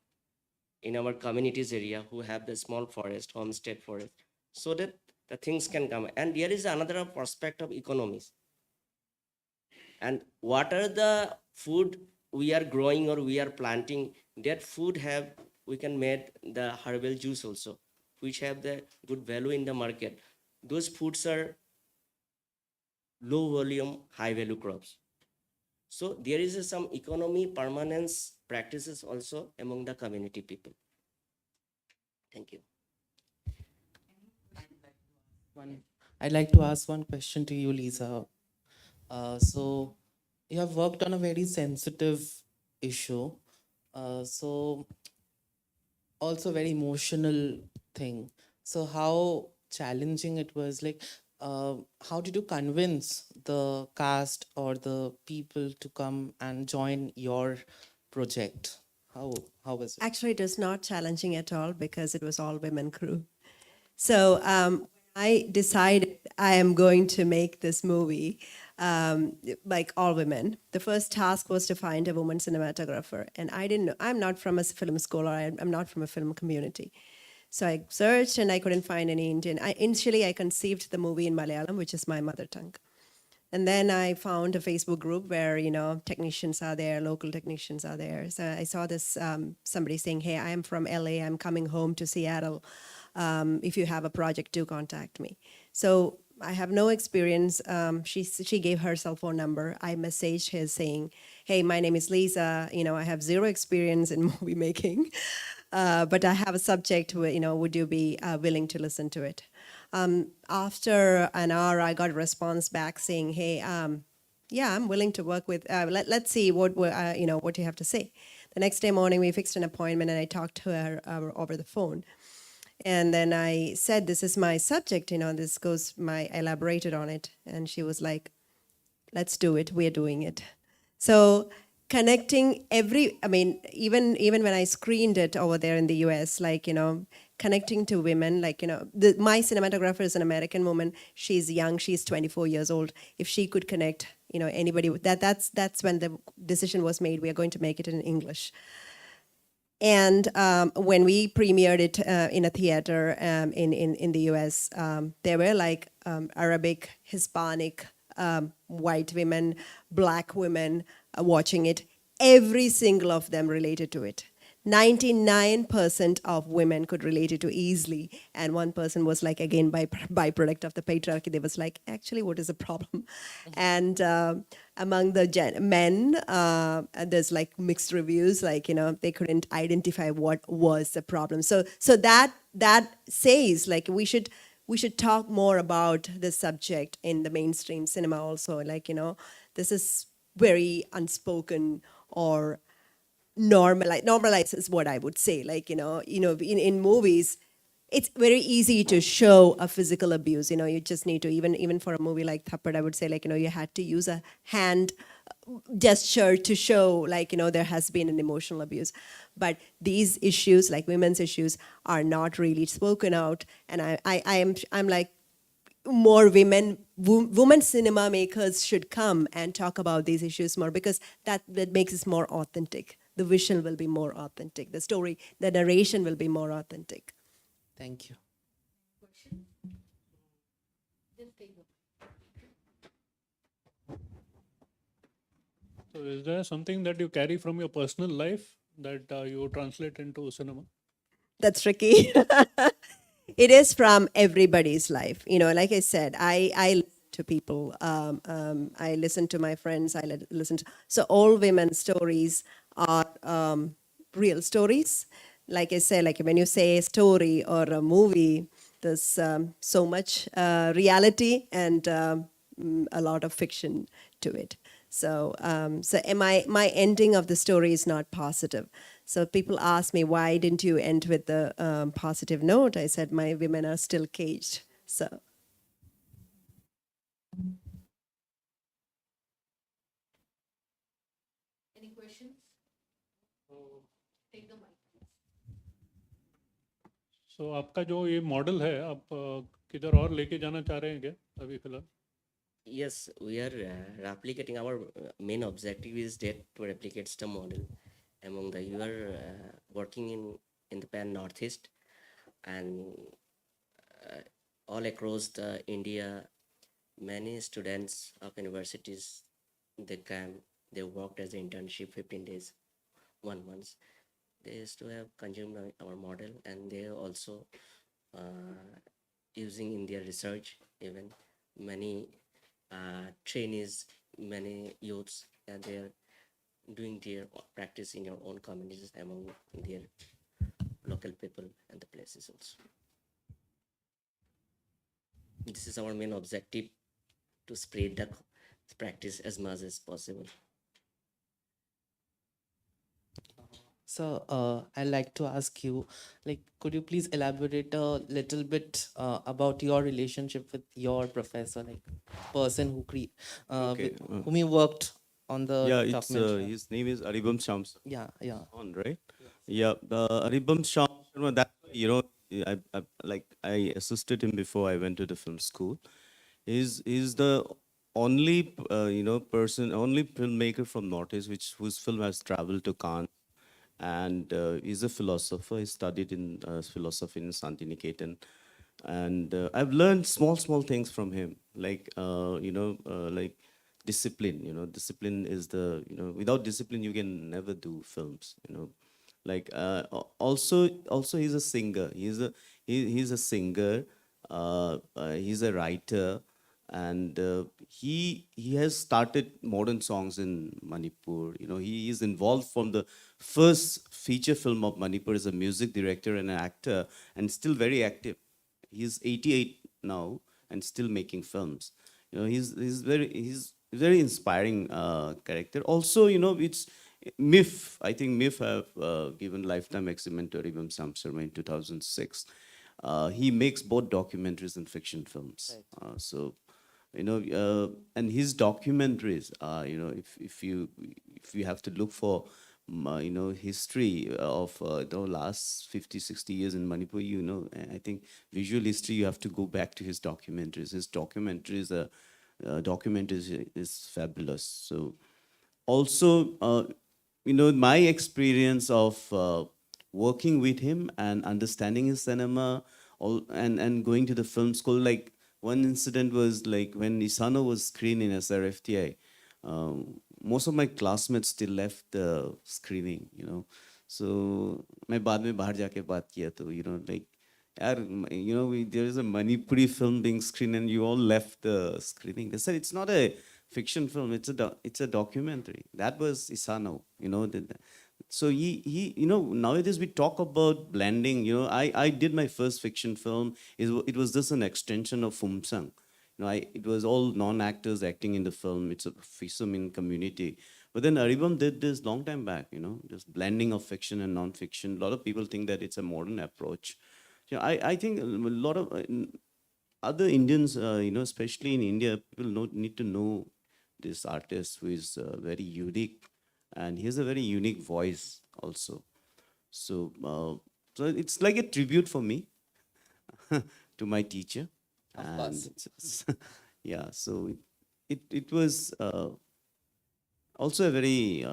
Speaker 6: in our communities area who have the small forest, homestead forest, so that the things can come. And there is another prospect of economies. And what are the food we are growing or we are planting, that food have, we can make the herbal juice also, which have the good value in the market. Those foods are low volume, high value crops. So there is some economy permanence practices also among the community people. Thank you.
Speaker 10: I'd like to ask one question to you, Lisa. So you have worked on a very sensitive issue. So also very emotional thing. So how challenging it was, like, how did you convince the cast or the people to come and join your project? How was it?
Speaker 3: Actually, it was not challenging at all because it was all women crew. So I decided I am going to make this movie like all women. The first task was to find a woman cinematographer, and I didn't know. I'm not from a film school, or I'm not from a film community. So I searched and I couldn't find any Indian. Initially, I conceived the movie in Malayalam, which is my mother tongue. And then I found a Facebook group where, technicians are there, local technicians are there. So I saw this, somebody saying, hey, I am from LA, I'm coming home to Seattle. If you have a project, do contact me. So I have no experience. She gave her cell phone number. I messaged her saying, hey, my name is Lisa. I have zero experience in movie making, but I have a subject, would you be willing to listen to it? After an hour, I got a response back saying, hey, yeah, I'm willing to work with, let's see what you have to say. The next day morning, we fixed an appointment and I talked to her over the phone. And then I said, this is my subject, I elaborated on it. And she was like, let's do it, we're doing it. So connecting even when I screened it over there in the US, connecting to women, my cinematographer is an American woman. She's young, she's 24 years old. If she could connect, anybody, that's when the decision was made, we are going to make it in English. And when we premiered it in a theater in the US, there were Arabic, Hispanic, white women, black women watching it. Every single of them related to it. 99% of women could relate it to easily. And one person was again, byproduct of the patriarchy, they was like, actually, what is the problem? And among the men, there's mixed reviews, they couldn't identify what was the problem. So that says we should talk more about this subject in the mainstream cinema also. This is very unspoken or normalize is what I would say. In movies, it's very easy to show a physical abuse. You just need to, even for a movie like Thappad, I would say, you had to use a hand gesture to show, there has been an emotional abuse. But these issues, women's issues, are not really spoken out. And I'm like, more women cinema makers should come and talk about these issues more, because that makes it more authentic. The vision will be more authentic. The story, the narration will be more authentic.
Speaker 10: Thank you.
Speaker 9: So is there something that you carry from your personal life that you translate into cinema?
Speaker 3: That's tricky. It is from everybody's life. Like I said, I listen to people. I listen to my friends. Listen to, so all women's stories are real stories. Like I say, when you say a story or a movie, there's so much reality and a lot of fiction to it. So my ending of the story is not positive. So people ask me, why didn't you end with the positive note? I said, my women are still caged. So.
Speaker 1: Any questions? Take the mic.
Speaker 9: So आपका जो ये model है, आप किधर और लेके जाना चाह रहे हैं क्या अभी फिलहाल?
Speaker 6: Yes, we are replicating. Our main objective is that to replicate the model among the. You are working in the pan northeast and all across the India. Many students of universities they came. They worked as an internship 15 days, 1 month. They used to have consumed our model, and they also using in their research. Even many trainees, many youths, and they're doing their practice in your own communities among their local people and the places also. This is our main objective, to spread the practice as much as possible.
Speaker 10: So I'd like to ask you, like, could you please elaborate a little bit about your relationship with your professor, like person who
Speaker 2: Okay,
Speaker 10: whom you worked on the
Speaker 2: Yeah, it's
Speaker 10: documentary?
Speaker 2: his name is Aribam Shams.
Speaker 10: Yeah, yeah.
Speaker 2: On, right? Yeah, Aribam Shah Sharma, that, I assisted him before I went to the film school. He's the only person, only filmmaker from Northeast whose film has traveled to Cannes, and he's a philosopher. He studied in philosophy in Santiniketan, and I've learned small things from him, like discipline. Discipline is without discipline you can never do films. Also he's a singer. He's a singer. He's a writer, and he has started modern songs in Manipur. He is involved from the first feature film of Manipur as a music director and an actor, and still very active. He's 88 now and still making films. He's very inspiring character. Also, it's MIFF. I think MIFF have given lifetime achievement to Aribam Samsarma in 2006. He makes both documentaries and fiction films. And his documentaries, if you have to look for history of the last 50, 60 years in Manipur, I think visual history, you have to go back to his documentaries. His documentaries is fabulous. So also, my experience of working with him and understanding his cinema, and going to the film school. Like, one incident was like when Isano was screening SRFTI, most of my classmates still left the screening. So मैं बाद में बाहर जाके बात किया तो like, यार, there is a Manipuri film being screened and you all left the screening. They said it's not a fiction film, it's a documentary. That was Isano. So he nowadays we talk about blending. I did my first fiction film. It was just an extension of Fumsang. It was all non-actors acting in the film. It's a fisherman community. But then Aribam did this long time back, just blending of fiction and non-fiction. A lot of people think that it's a modern approach. I think a lot of other Indians, especially in India, people need to know this artist who is very unique, and he has a very unique voice also. So it's like a tribute for me to my teacher.
Speaker 10: Of
Speaker 2: And
Speaker 10: course.
Speaker 2: yeah, so it was also a very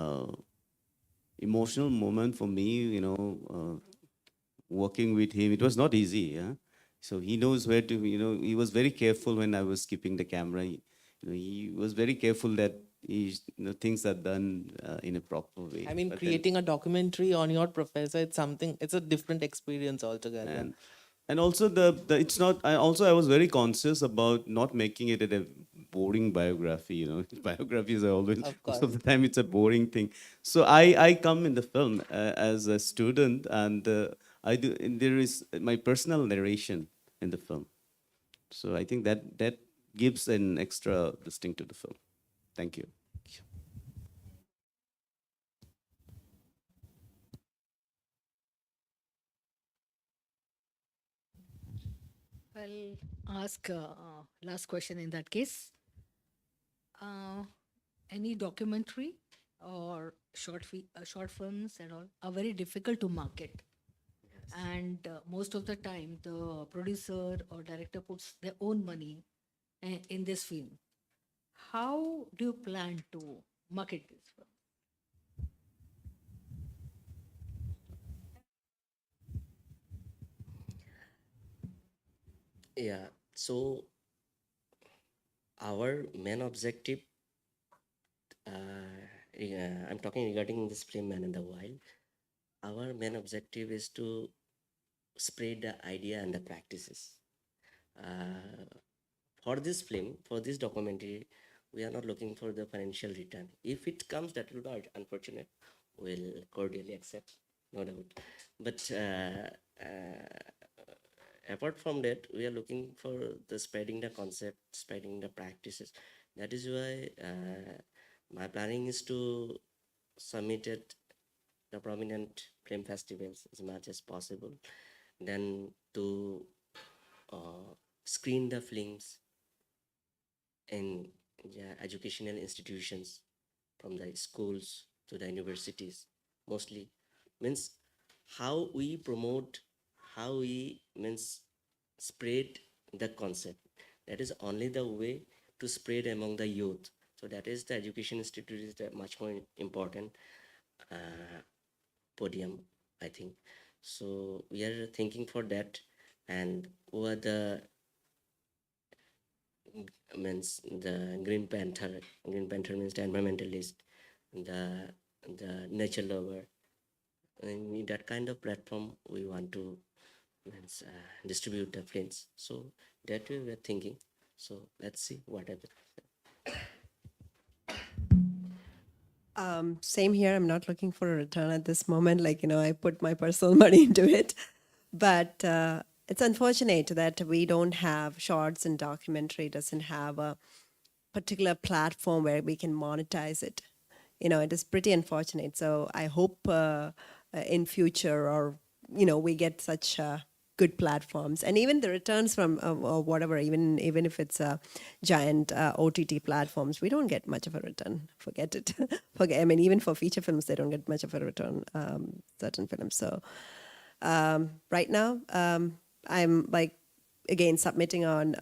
Speaker 2: emotional moment for me, working with him. It was not easy, yeah. So he knows where to, he was very careful when I was keeping the camera. He was very careful that things are done in a proper way.
Speaker 10: I mean,
Speaker 2: But then-
Speaker 10: creating a documentary on your professor, it's a different experience altogether.
Speaker 2: and also it's not. I was very conscious about not making it a boring biography. Biographies are always,
Speaker 10: Of
Speaker 2: most of
Speaker 10: course.
Speaker 2: the time it's a boring thing. So I come in the film as a student, and there is my personal narration in the film. So I think that gives an extra distinct to the film. Thank you.
Speaker 1: I'll ask last question in that case. Any documentary or short films and all are very difficult to market. and most of the time the producer or director puts their own money in this film. How do you plan to market this film?
Speaker 6: Yeah, so our main objective, I'm talking regarding this film Man in the Wild. Our main objective is to spread the idea and the practices. Uh, for this film, for this documentary, we are not looking for the financial return. If it comes, that will be unfortunate. We'll cordially accept, no doubt. But apart from that, we are looking for the spreading the concept, spreading the practices. That is why my planning is to submit it the prominent film festivals as much as possible, then to screen the films in, yeah, educational institutions, from the schools to the universities, mostly. Means how we promote, how we means spread the concept. That is only the way to spread among the youth. So that is the education institute is the much more important podium, I think. So we are thinking for that, and who are the means the Green Panther. Green Panther means the environmentalist, the nature lover. And in that kind of platform, we want to means, distribute the films. So that way we are thinking. So let's see what happens.
Speaker 3: Same here. I'm not looking for a return at this moment. Like, I put my personal money into it. But it's unfortunate that we don't have shorts, and documentary doesn't have a particular platform where we can monetize it. It is pretty unfortunate. So I hope in future, or, we get such good platforms, and even the returns from or whatever, even if it's giant OTT platforms, we don't get much of a return. Forget it. I mean, even for feature films, they don't get much of a return. Certain films. So right now, I'm like again submitting on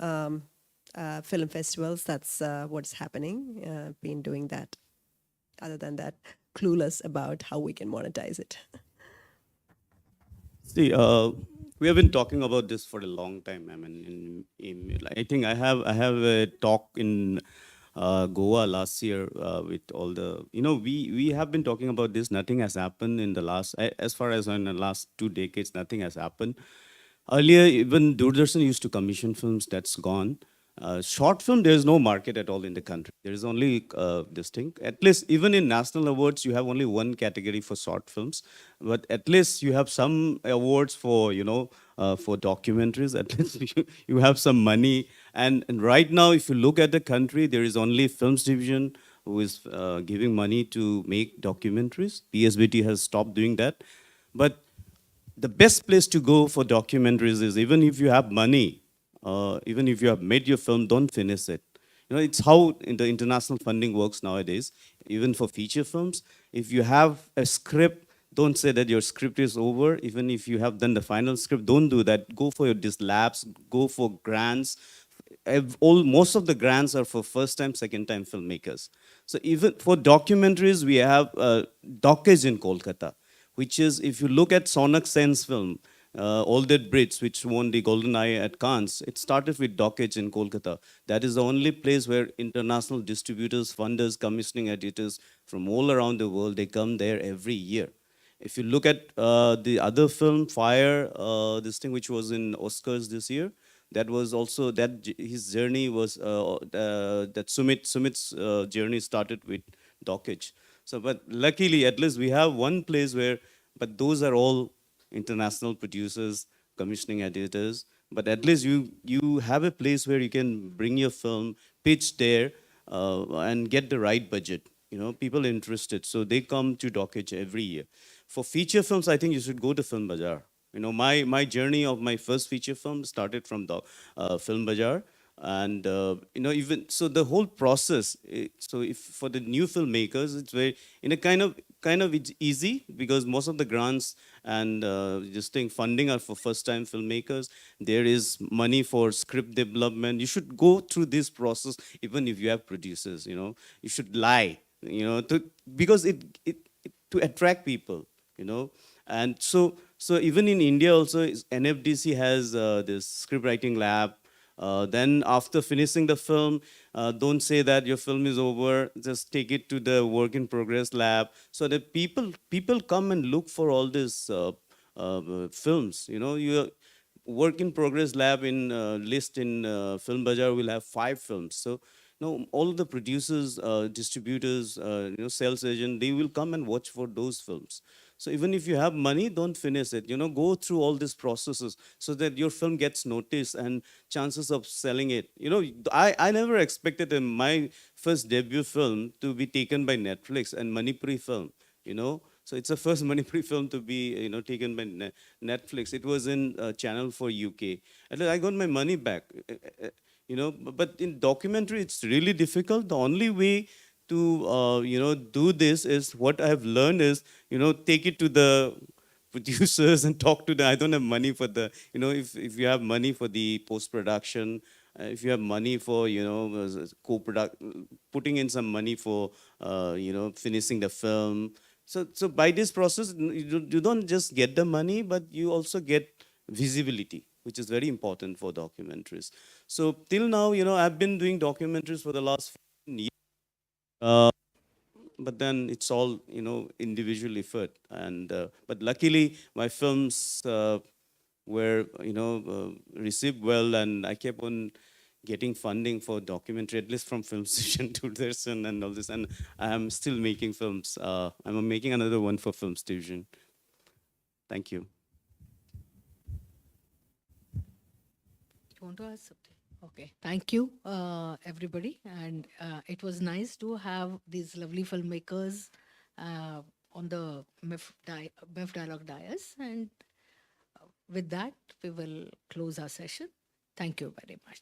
Speaker 3: film festivals. That's what's happening. Been doing that. Other than that, clueless about how we can monetize it.
Speaker 2: See, we have been talking about this for a long time. I mean, I think I have a talk in Goa last year with all the, we have been talking about this. Nothing has happened in the last, as far as in the last 2 decades, nothing has happened. Earlier, even Doordarshan used to commission films. That's gone. Short film, there is no market at all in the country. There is only this thing. At least, even in national awards, you have only one category for short films. But at least you have some awards for, for documentaries. At least you have some money. And right now, if you look at the country, there is only films division who is giving money to make documentaries. PSBT has stopped doing that. But the best place to go for documentaries is, even if you have money, even if you have made your film, don't finish it. It's how the international funding works nowadays. Even for feature films, if you have a script, don't say that your script is over. Even if you have done the final script, don't do that. Go for your labs, go for grants. Most of the grants are for first-time, second-time filmmakers. So even for documentaries, we have Dockage in Kolkata, which is, if you look at Sonak Sen's film, All That Brits, which won the Golden Eye at Cannes, it started with Dockage in Kolkata. That is the only place where international distributors, funders, commissioning editors from all around the world, they come there every year. If you look at the other film, Fire, this thing which was in Oscars this year, that was also, his journey was, that Sumit's journey started with Dockage. So, but luckily, at least we have one place where, but those are all international producers, commissioning editors. But at least you have a place where you can bring your film, pitch there, and get the right budget. People are interested, so they come to Dockage every year. For feature films, I think you should go to Film Bazaar. My journey of my first feature film started from the Film Bazaar. And even so, the whole process. So if for the new filmmakers, it's very, in a kind of kind of it's easy because most of the grants and just thing funding are for first-time filmmakers. There is money for script development. You should go through this process even if you have producers. You know, you should lie. You know, because it to attract people. You know, and so even in India also, NFDC has this script writing lab. Then after finishing the film, don't say that your film is over. Just take it to the work in progress lab, so that people come and look for all these films. You know, you work in progress lab in list in Film Bazaar will have 5 films. So no, all the producers, distributors, sales agent, they will come and watch for those films. So even if you have money, don't finish it. You know, go through all these processes so that your film gets noticed and chances of selling it. You know, I never expected my first debut film to be taken by Netflix and Manipuri film. You know, so it's the first Manipuri film to be taken by Netflix. It was in Channel 4 UK, and I got my money back. But in documentary, it's really difficult. The only way to do this is what I have learned is take it to the producers and talk to them. I don't have money for the if you have money for the post production, if you have money for co-product, putting in some money for finishing the film. So by this process, you don't just get the money, but you also get visibility, which is very important for documentaries. So till now, I've been doing documentaries for the last 15 years. But then it's all individual effort, and but luckily my films were received well, and I kept on getting funding for documentary, at least from Film Station, Doordarshan, and all this. And I'm still making films. I'm making another one for Film Station. Thank you.
Speaker 1: You want to ask something? Okay. Thank you, everybody. And it was nice to have these lovely filmmakers on the MIFF Dialogue Dais. And with that, we will close our session. Thank you very much.